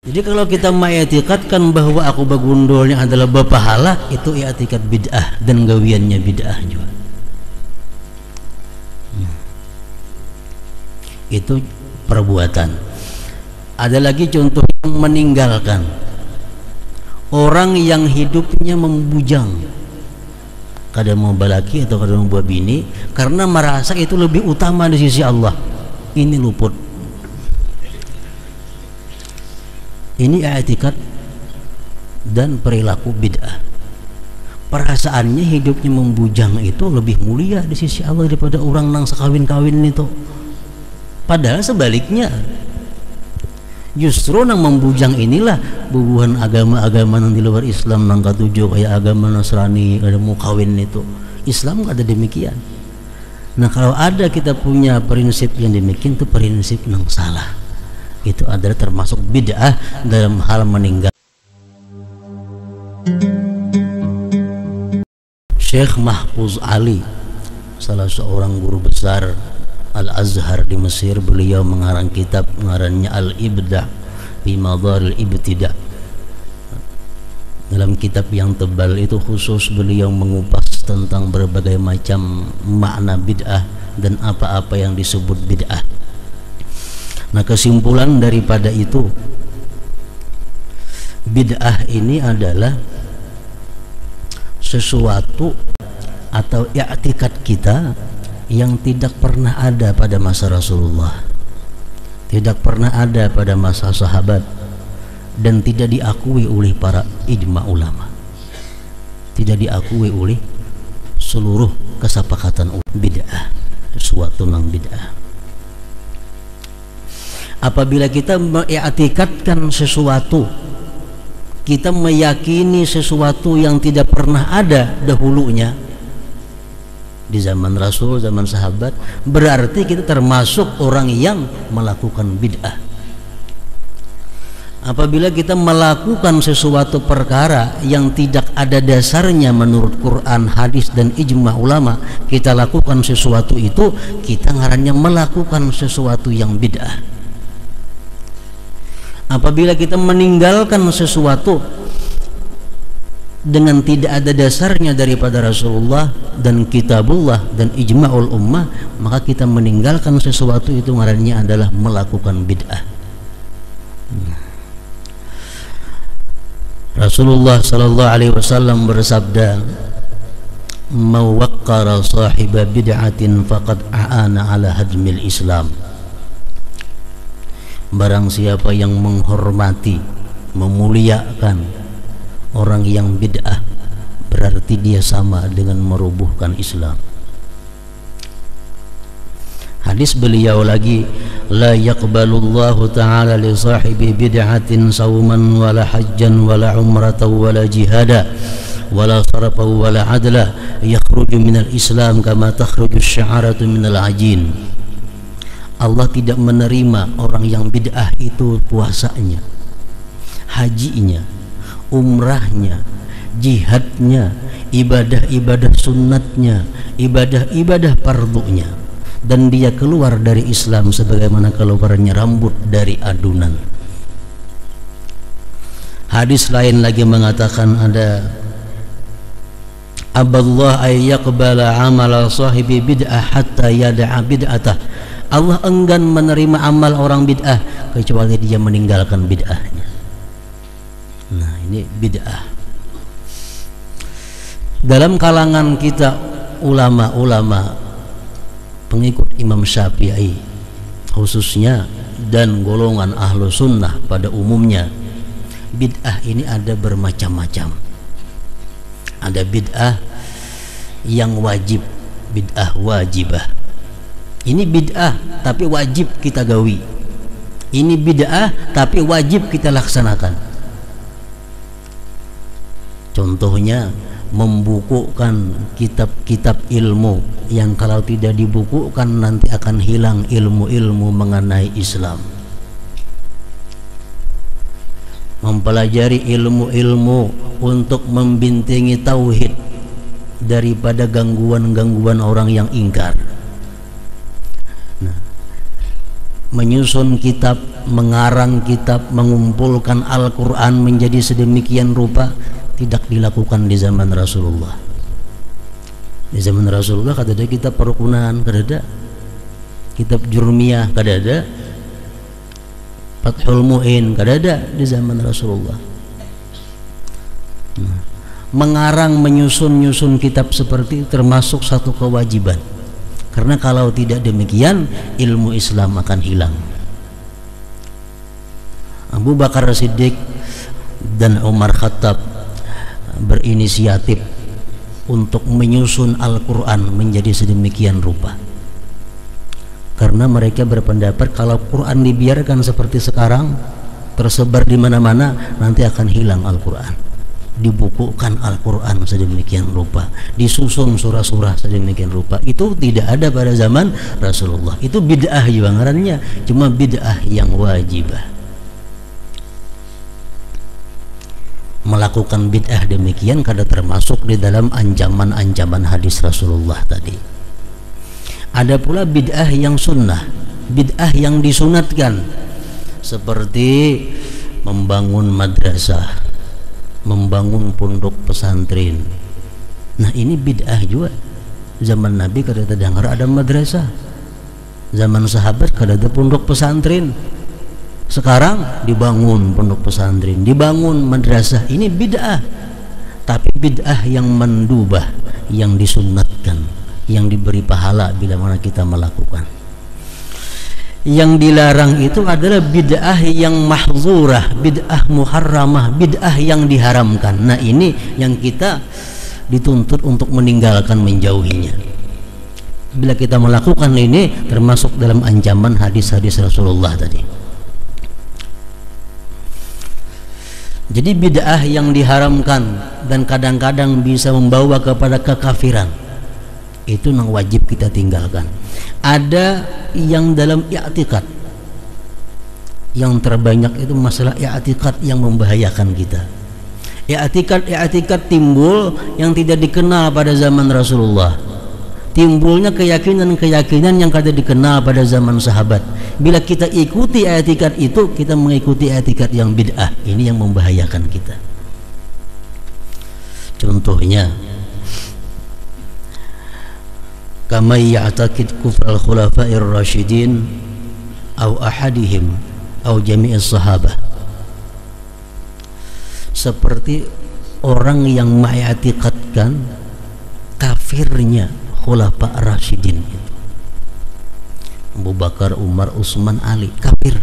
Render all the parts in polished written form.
Jadi kalau kita mengiktikadkan bahwa aku bagundolnya adalah bapahala, itu i'tikad bid'ah dan gawiannya bid'ah juga. Itu perbuatan. Ada lagi contoh yang meninggalkan. Orang yang hidupnya membujang, kadang mau balaki atau kadang mau buat bini, karena merasa itu lebih utama di sisi Allah. Ini luput. Ini i'tikad dan perilaku bid'ah. Perasaannya hidupnya membujang itu lebih mulia di sisi Allah daripada orang nang sekawin-kawin itu. Padahal sebaliknya, justru nang membujang inilah bubuhan agama-agama nang di luar Islam, nang katujuh kayak agama Nasrani, ada mau kawin itu. Islam nggak ada demikian. Nah, kalau ada kita punya prinsip yang demikian, itu prinsip nang salah. Itu adalah termasuk bid'ah dalam hal meninggal. Syekh Mahfuz Ali, salah seorang guru besar Al-Azhar di Mesir, beliau mengarang kitab ngarannya Al-Ibda' fi Madharil Ibtida'. Dalam kitab yang tebal itu khusus beliau mengupas tentang berbagai macam makna bid'ah dan apa-apa yang disebut bid'ah. Nah, kesimpulan daripada itu, bid'ah ini adalah sesuatu atau i'tikad kita yang tidak pernah ada pada masa Rasulullah, tidak pernah ada pada masa sahabat, dan tidak diakui oleh para ijma ulama, tidak diakui oleh seluruh kesepakatan bid'ah, sesuatu yang bid'ah. Apabila kita mengiktikadkan sesuatu, kita meyakini sesuatu yang tidak pernah ada dahulunya di zaman Rasul, zaman sahabat, berarti kita termasuk orang yang melakukan bid'ah. Apabila kita melakukan sesuatu perkara yang tidak ada dasarnya menurut Quran, hadis, dan ijma ulama, kita lakukan sesuatu itu, kita ngarannya melakukan sesuatu yang bid'ah. Apabila kita meninggalkan sesuatu dengan tidak ada dasarnya daripada Rasulullah dan kitabullah dan ijma'ul ummah, maka kita meninggalkan sesuatu itu ngarannya adalah melakukan bid'ah. Rasulullah sallallahu alaihi wasallam bersabda, "Man waqqara sahiba bid'atin faqad a'ana ala hadmil Islam." Barang siapa yang menghormati, memuliakan orang yang bid'ah, berarti dia sama dengan merubuhkan Islam. Hadis beliau lagi, la yaqbalullahu ta'ala li sahibi bid'atin sawman wala hajjan wala umratan wala jihada wala sarfa wala adla yakhruju minal Islam kama takhruju asy-sya'ratu minal ajin. Allah tidak menerima orang yang bid'ah itu puasanya, hajinya, umrahnya, jihadnya, ibadah-ibadah sunnatnya, ibadah-ibadah fardunya, dan dia keluar dari Islam sebagaimana keluarnya rambut dari adunan. Hadis lain lagi mengatakan, ada aballah ay yaqbala amala sahibi bid'ah hatta yada'a bid'atah. Allah enggan menerima amal orang bid'ah kecuali dia meninggalkan bid'ahnya. Nah, ini bid'ah. Dalam kalangan kita ulama-ulama pengikut Imam Syafi'i khususnya dan golongan ahlu sunnah pada umumnya, bid'ah ini ada bermacam-macam. Ada bid'ah yang wajib, bid'ah wajibah. Ini bid'ah tapi wajib kita gawi. Ini bid'ah tapi wajib kita laksanakan. Contohnya membukukan kitab-kitab ilmu yang kalau tidak dibukukan nanti akan hilang ilmu-ilmu mengenai Islam. Mempelajari ilmu-ilmu untuk membintingi tauhid daripada gangguan-gangguan orang yang ingkar. menyusun kitab, mengarang kitab, mengumpulkan Al-Quran menjadi sedemikian rupa tidak dilakukan di zaman Rasulullah. Di zaman Rasulullah kada ada kitab perukunan, kada ada kitab Jurmiyah, kada ada Fathul Mu'in, kada ada di zaman Rasulullah. Mengarang, menyusun kitab seperti itu termasuk satu kewajiban. Karena kalau tidak demikian ilmu Islam akan hilang. Abu Bakar Siddiq dan Umar Khattab berinisiatif untuk menyusun Al-Quran menjadi sedemikian rupa. Karena mereka berpendapat kalau Quran dibiarkan seperti sekarang tersebar di mana-mana, nanti akan hilang Al-Quran. Dibukukan Al-Quran sedemikian rupa, disusun surah-surah sedemikian rupa. Itu tidak ada pada zaman Rasulullah. Itu bid'ah juga ngarannya, cuma bid'ah yang wajibah. Melakukan bid'ah demikian kada termasuk di dalam ancaman-ancaman hadis Rasulullah tadi. Ada pula bid'ah yang sunnah, bid'ah yang disunatkan, seperti membangun madrasah, membangun pondok pesantren. Nah ini bid'ah juga. Zaman Nabi kada terdengar ada madrasah, zaman sahabat kada ada pondok pesantren. Sekarang dibangun pondok pesantren, dibangun madrasah. Ini bid'ah, tapi bid'ah yang mendubah, yang disunatkan, yang diberi pahala bila mana kita melakukan. Yang dilarang itu adalah bid'ah yang mahzurah, bid'ah muharramah, bid'ah yang diharamkan. Nah ini yang kita dituntut untuk meninggalkan, menjauhinya. Bila kita melakukan ini termasuk dalam ancaman hadis-hadis Rasulullah tadi. Jadi bid'ah yang diharamkan dan kadang-kadang bisa membawa kepada kekafiran, itu yang wajib kita tinggalkan. Ada yang dalam i'tikad, yang terbanyak itu masalah i'tikad yang membahayakan kita. I'tikad timbul yang tidak dikenal pada zaman Rasulullah. Timbulnya keyakinan yang kada dikenal pada zaman sahabat. Bila kita ikuti i'tikad itu, kita mengikuti i'tikad yang bid'ah. Ini yang membahayakan kita. Contohnya, kama ya'taqid kufr al-khulafa'ir rasyidin aw ahadihim aw jami'is sahabah, seperti orang yang mengiktikadkan kafirnya khulafa rasyidin itu, Abu Bakar, Umar, Utsman, Ali, kafir.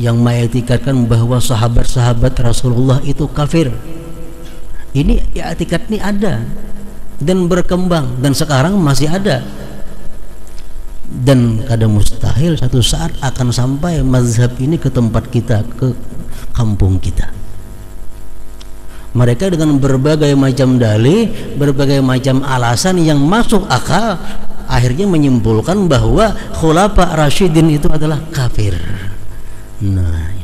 Yang mengiktikadkan bahwa sahabat-sahabat Rasulullah itu kafir. Ini i'tikad ini ada dan berkembang dan sekarang masih ada, dan kada mustahil satu saat akan sampai mazhab ini ke tempat kita, ke kampung kita. Mereka dengan berbagai macam dalih, berbagai macam alasan yang masuk akal, akhirnya menyimpulkan bahwa khulafa rasyidin itu adalah kafir. Nah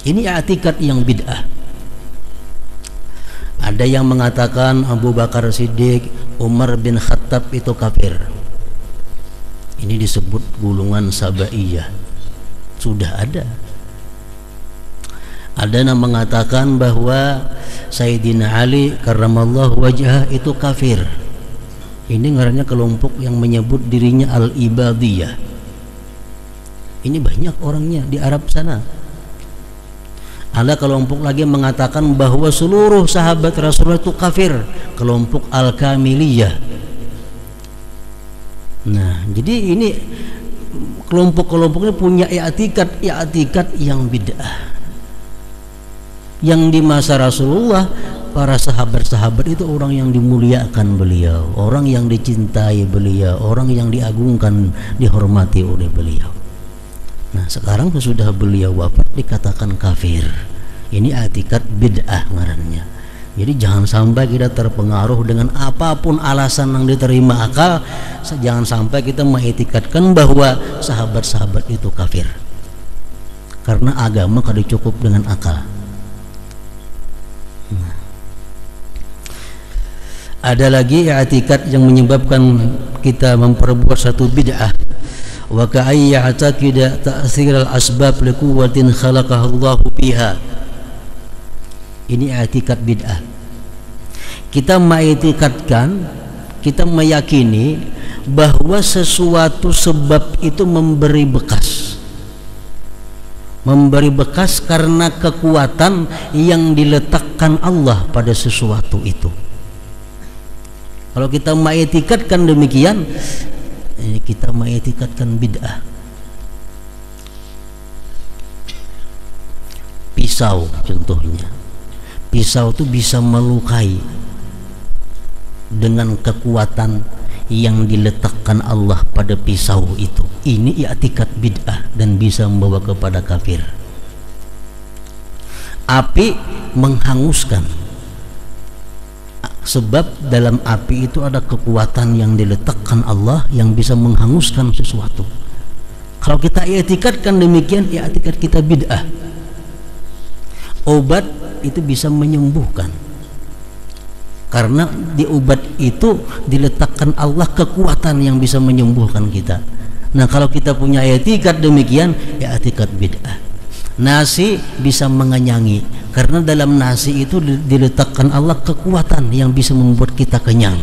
ini i'tikad yang bid'ah. Ada yang mengatakan Abu Bakar Siddiq, Umar bin Khattab itu kafir. Ini disebut golongan Sabaiyah. Sudah ada. Ada yang mengatakan bahwa Sayyidina Ali karramallahu wajhah itu kafir. Ini ngarannya kelompok yang menyebut dirinya Al-Ibadiyah. Ini banyak orangnya di Arab sana. Ada kelompok lagi mengatakan bahwa seluruh sahabat Rasulullah itu kafir, kelompok Al-Kamiliyah. Nah, jadi ini kelompok-kelompoknya punya i'tikad yang bid'ah. Yang di masa Rasulullah, para sahabat-sahabat itu orang yang dimuliakan beliau, orang yang dicintai beliau, orang yang diagungkan, dihormati oleh beliau. Nah sekarang sesudah beliau wafat dikatakan kafir. Ini i'tikad bid'ah ngarannya. Jadi jangan sampai kita terpengaruh dengan apapun alasan yang diterima akal. Jangan sampai kita mengiktikadkan bahwa sahabat-sahabat itu kafir, karena agama kada cukup dengan akal. Ada lagi i'tikad yang menyebabkan kita memperbuat satu bid'ah. Wa ka'ay ya'taqida ta'thir al-asbab li quwwatin khalaqaha Allahu biha. Ini i'tikad bid'ah. Kita mengiktikadkan, kita meyakini bahwa sesuatu sebab itu memberi bekas. Memberi bekas karena kekuatan yang diletakkan Allah pada sesuatu itu. Kalau kita mengiktikadkan demikian, kita mengiktikadkan bid'ah. Pisau contohnya. Pisau itu bisa melukai dengan kekuatan yang diletakkan Allah pada pisau itu. Ini i'tikad bid'ah dan bisa membawa kepada kafir. Api menghanguskan, sebab dalam api itu ada kekuatan yang diletakkan Allah yang bisa menghanguskan sesuatu. Kalau kita i'tikadkan demikian, i'tikad kita bid'ah. Obat itu bisa menyembuhkan karena di obat itu diletakkan Allah kekuatan yang bisa menyembuhkan kita. Nah, kalau kita punya i'tikad demikian, i'tikad bid'ah. Nasi bisa mengenyangi karena dalam nasi itu diletakkan Allah kekuatan yang bisa membuat kita kenyang.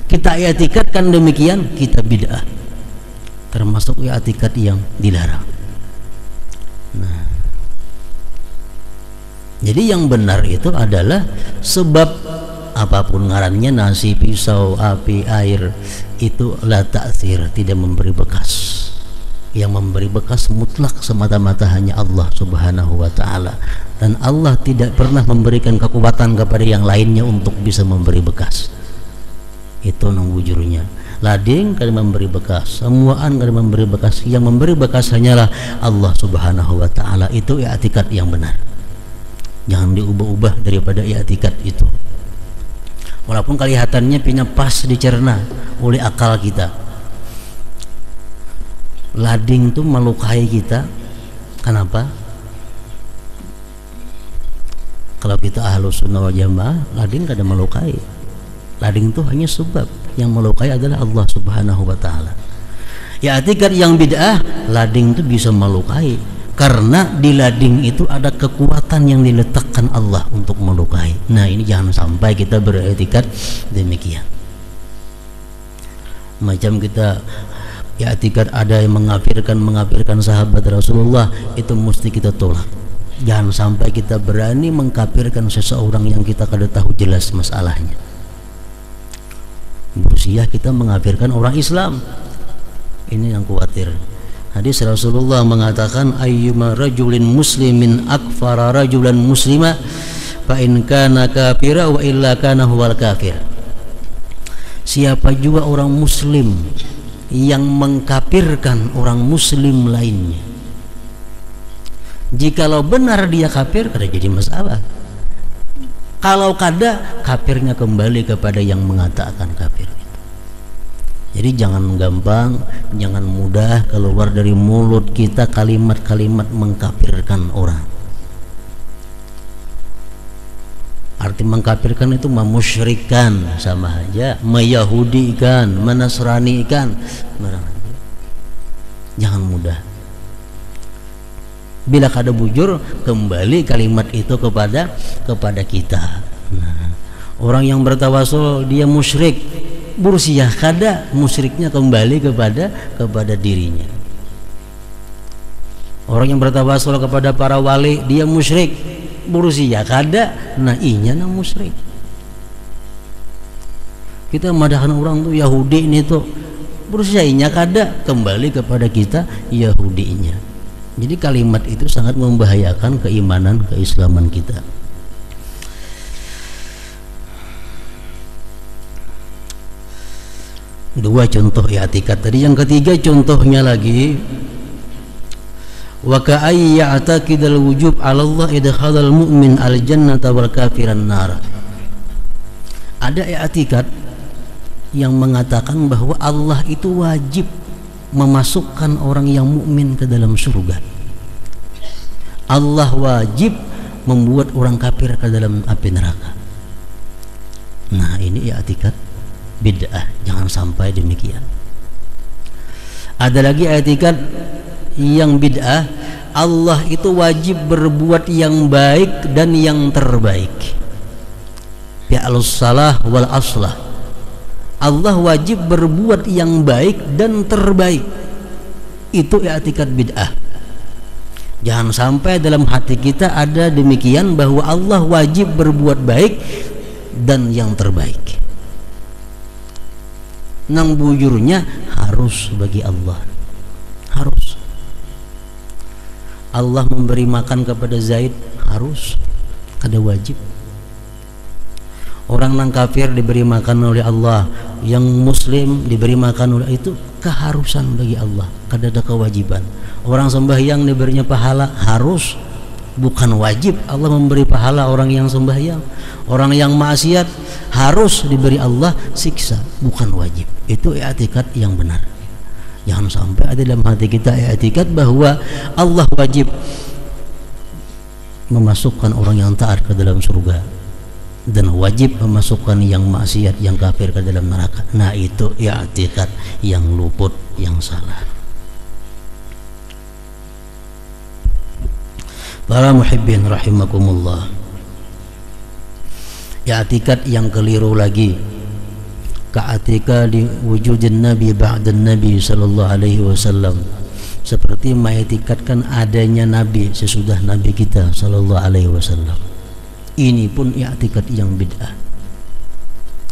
Kita i'tikadkan demikian, kita bid'ah, termasuk i'tikad yang dilarang. Nah, jadi yang benar itu adalah sebab apapun ngarannya, nasi, pisau, api, air, itu la ta'thir, tidak memberi bekas. Yang memberi bekas mutlak semata-mata hanya Allah Subhanahu wa ta'ala, dan Allah tidak pernah memberikan kekuatan kepada yang lainnya untuk bisa memberi bekas. Itu nang bujurnya. Lading kada memberi bekas, semuaan kada memberi bekas. Yang memberi bekas hanyalah Allah Subhanahu wa ta'ala. Itu i'tikad yang benar. Jangan diubah-ubah daripada i'tikad itu. Walaupun kelihatannya punya pas dicerna oleh akal kita. Lading itu melukai kita. Kenapa? Kalau kita ahlus sunnah wal jamaah, lading kada melukai. Lading itu hanya sebab, yang melukai adalah Allah Subhanahu wa ta'ala. I'tikad yang bid'ah, lading itu bisa melukai karena di lading itu ada kekuatan yang diletakkan Allah untuk melukai. Nah, ini jangan sampai kita beriktikad demikian. Macam kita i'tikad ada yang mengkafirkan sahabat Rasulullah, itu mesti kita tolak. Jangan sampai kita berani mengkafirkan seseorang yang kita kada tahu jelas masalahnya. Berusia kita mengkafirkan orang Islam, ini yang khawatir. Hadis Rasulullah mengatakan, ayyuma rajulin muslimin akfara rajulan muslima fa in kana kafira wa illa kana huwal kafir. Siapa juga orang muslim yang mengkafirkan orang muslim lainnya, jikalau benar dia kafir, kada jadi masalah. Kalau kada, kafirnya kembali kepada yang mengatakan kafir itu. Jadi jangan gampang, jangan mudah keluar dari mulut kita kalimat-kalimat mengkafirkan orang. Arti mengkafirkan itu memusyrikan, sama aja meyahudikan, menasranikan. Jangan mudah. Bila kada bujur, kembali kalimat itu kepada kita. Nah, orang yang bertawasul dia musyrik, bursiah kada, musyriknya kembali kepada dirinya. Orang yang bertawasul kepada para wali dia musyrik, bursiah kada, nah inya nang musyrik. Kita madahkan orang tuh Yahudi ini tuh, bursiahnya kada, kembali kepada kita Yahudinya. Jadi kalimat itu sangat membahayakan keimanan, keislaman kita. Dua contoh i'tikad tadi. Yang ketiga contohnya lagi, wa ka'ay ya'taqidal wujub 'ala Allah idkhalal mu'min al jannata wal kafiran nar. Ada i'tikad yang mengatakan bahwa Allah itu wajib memasukkan orang yang mukmin ke dalam surga. Allah wajib membuat orang kafir ke dalam api neraka. Nah, ini i'tikad bid'ah, jangan sampai demikian. Ada lagi i'tikad yang bid'ah, Allah itu wajib berbuat yang baik dan yang terbaik. Fi'lus salah wal aslah. Allah wajib berbuat yang baik dan terbaik. Itu i'tikad bid'ah. Jangan sampai dalam hati kita ada demikian bahwa Allah wajib berbuat baik dan yang terbaik. Nang bujurnya harus bagi Allah. Harus. Allah memberi makan kepada Zaid, harus, ada wajib. Orang nang kafir diberi makan oleh Allah, yang muslim diberi makan oleh, itu keharusan bagi Allah, kada ada kewajiban. Orang sembahyang diberinya pahala, harus, bukan wajib. Allah memberi pahala orang yang sembahyang. Orang yang maksiat harus diberi Allah siksa, bukan wajib. Itu i'tikad yang benar. Jangan sampai ada dalam hati kita i'tikad bahwa Allah wajib memasukkan orang yang taat ke dalam surga dan wajib memasukkan yang maksiat, yang kafir ke dalam neraka. Nah, itu i'tikad yang luput, yang salah. Para muhibbin rahimakumullah, i'tikad yang keliru lagi, ka'atikadi wujudin Nabi ba'dan Nabi sallallahu alaihi wasallam, seperti mengiktikadkan adanya Nabi sesudah Nabi kita sallallahu alaihi wasallam. Ini pun i'tikad yang bid'ah.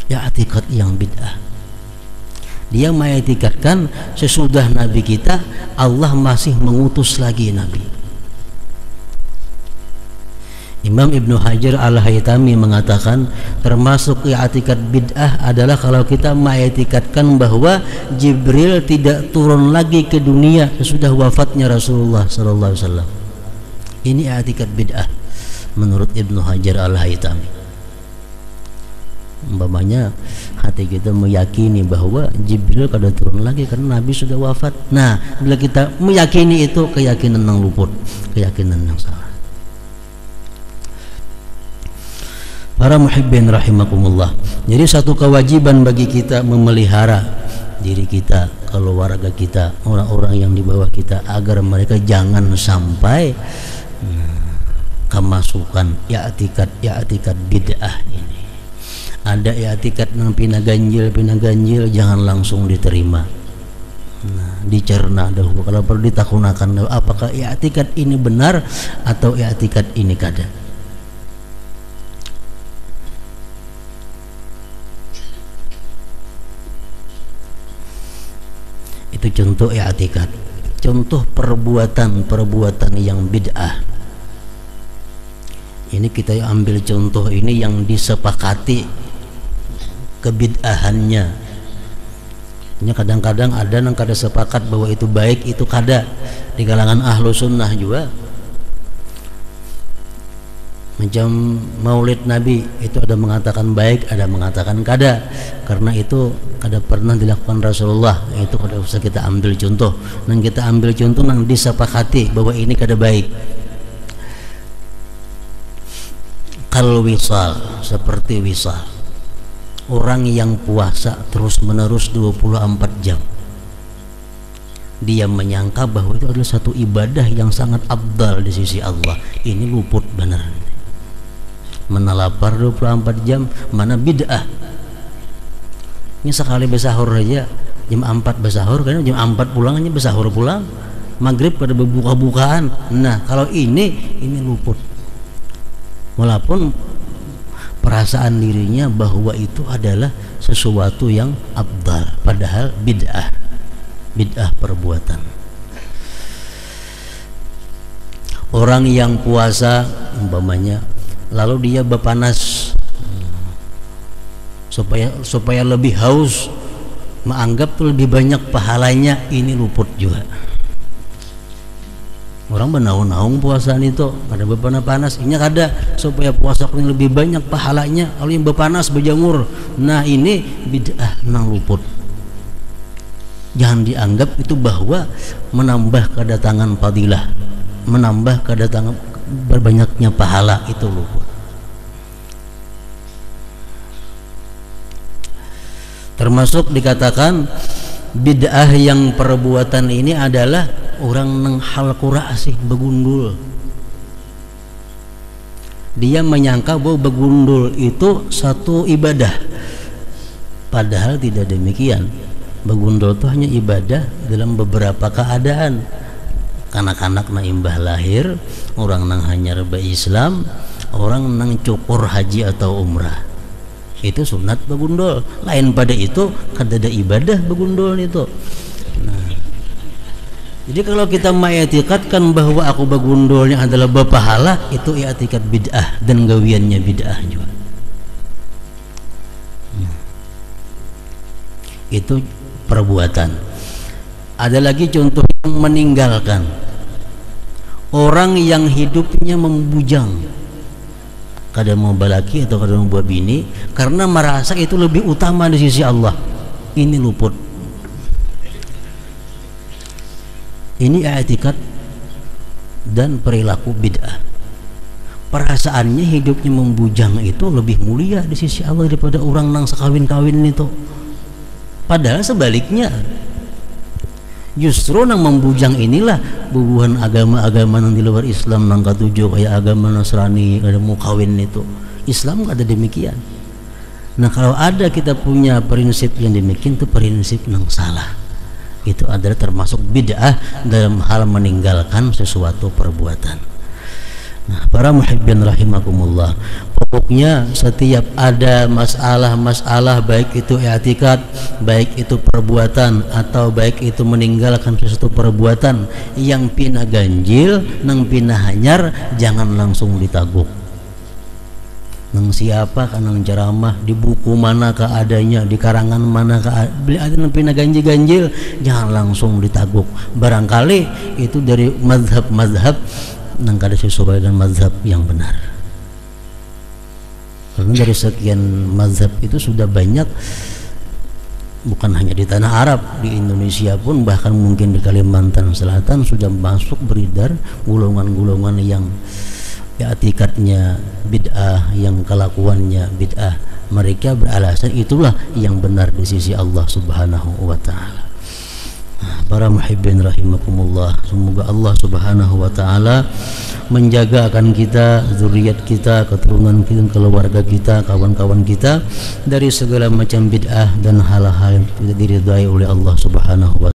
I'tikad yang bid'ah. Dia mengiktikadkan sesudah Nabi kita Allah masih mengutus lagi Nabi. Imam Ibnu Hajar Al-Haytami mengatakan termasuk i'tikad bid'ah adalah kalau kita mengiktikadkan bahwa Jibril tidak turun lagi ke dunia sesudah wafatnya Rasulullah sallallahu alaihi wasallam. Ini i'tikad bid'ah menurut Ibnu Hajar Al-Haytami. Umpamanya hati kita meyakini bahwa Jibril kada turun lagi karena Nabi sudah wafat. Nah, bila kita meyakini itu, keyakinan yang luput, keyakinan yang salah. Para muhibbin rahimakumullah, jadi satu kewajiban bagi kita memelihara diri kita, keluarga kita, orang-orang yang di bawah kita, agar mereka jangan sampai kemasukan i'tikad bid'ah ini. Ada i'tikad nang pina ganjil jangan langsung diterima. Nah, dicerna dahulu, kalau perlu ditakunakan dahulu, apakah i'tikad ini benar atau i'tikad ini kada. Itu contoh i'tikad, contoh perbuatan yang bid'ah. Ini kita ambil contoh ini yang disepakati kebid'ahannya. Ini kadang-kadang ada yang kada sepakat bahwa itu baik, itu kada. Di kalangan ahlu sunnah juga, macam maulid Nabi itu ada mengatakan baik, ada mengatakan kada, karena itu kada pernah dilakukan Rasulullah. Itu kada usah kita ambil contoh. Nang kita ambil contoh nang disepakati bahwa ini kada baik. Kal wisal, seperti wisal, orang yang puasa terus menerus 24 jam, dia menyangka bahwa itu adalah satu ibadah yang sangat afdal di sisi Allah. Ini luput benar. Mana lapar 24 jam, mana bid'ah. Ini sekali bersahur aja jam 4 bersahur, kan jam 4 pulang aja bersahur pulang, maghrib pada berbuka-bukaan. Nah, kalau ini luput. Walaupun perasaan dirinya bahwa itu adalah sesuatu yang afdal, padahal bid'ah perbuatan. Orang yang puasa umpamanya lalu dia berpanas supaya lebih haus, menganggap lebih banyak pahalanya, ini luput juga. Orang bernaung-naung puasaan itu ada berpanas-panas, ini ada supaya puasa yang lebih banyak pahalanya, kalau yang berpanas berjemur. Nah, ini bid'ah nang luput. Jangan dianggap itu bahwa menambah kedatangan fadilah, menambah kedatangan berbanyaknya pahala, itu luput. Termasuk dikatakan bid'ah yang perbuatan ini adalah orang nang halqura sih begundul. Dia menyangka bahwa begundul itu satu ibadah, padahal tidak demikian. Begundul itu hanya ibadah dalam beberapa keadaan. Kanak-kanak na imbah lahir, orang nang hanyar ba Islam, orang nang cukur haji atau umrah, itu sunat begundul. Lain pada itu kada ada ibadah begundul itu. Nah, jadi kalau kita mengitikadkan bahwa aku begundulnya adalah berpahala, itu i'tikad bid'ah dan gawiannya bid'ah juga. Itu perbuatan. Ada lagi contoh yang meninggalkan. Orang yang hidupnya membujang, kada mau balaki atau kada mau buat bini, karena merasa itu lebih utama di sisi Allah. Ini luput. Ini i'tikad dan perilaku bid'ah. Perasaannya hidupnya membujang itu lebih mulia di sisi Allah daripada orang nang sekawin-kawin itu. Padahal sebaliknya, justru nang membujang inilah bubuhan agama-agama nang di luar Islam nang katujuh kayak agama Nasrani, ada mau kawin itu. Islam nggak ada demikian. Nah, kalau ada kita punya prinsip yang demikian, itu prinsip nang salah. Itu adalah termasuk bid'ah dalam hal meninggalkan sesuatu perbuatan. Nah, para muhibbin rahimakumullah, pokoknya setiap ada masalah-masalah, baik itu i'tikad, baik itu perbuatan, atau baik itu meninggalkan sesuatu perbuatan yang pina ganjil nang pina hanyar, jangan langsung ditaguk. Nang siapa kan nang ceramah, di buku mana keadanya, di karangan mana beli ada nang pina ganjil-ganjil, jangan langsung ditaguk. Barangkali itu dari mazhab-mazhab nang kada sesuai dengan mazhab yang benar. Karena dari sekian mazhab itu sudah banyak, bukan hanya di tanah Arab, di Indonesia pun, bahkan mungkin di Kalimantan Selatan sudah masuk beredar golongan-golongan yang i'tikadnya bid'ah, yang kelakuannya bid'ah. Mereka beralasan itulah yang benar di sisi Allah Subhanahu wa taala. Para muhibbin rahimakumullah, semoga Allah Subhanahu wa taala menjaga akan kita, zuriat kita, keturunan kita, keluarga kita, kawan-kawan kita dari segala macam bid'ah dan hal-hal yang tidak diridhai oleh Allah Subhanahu wa taala.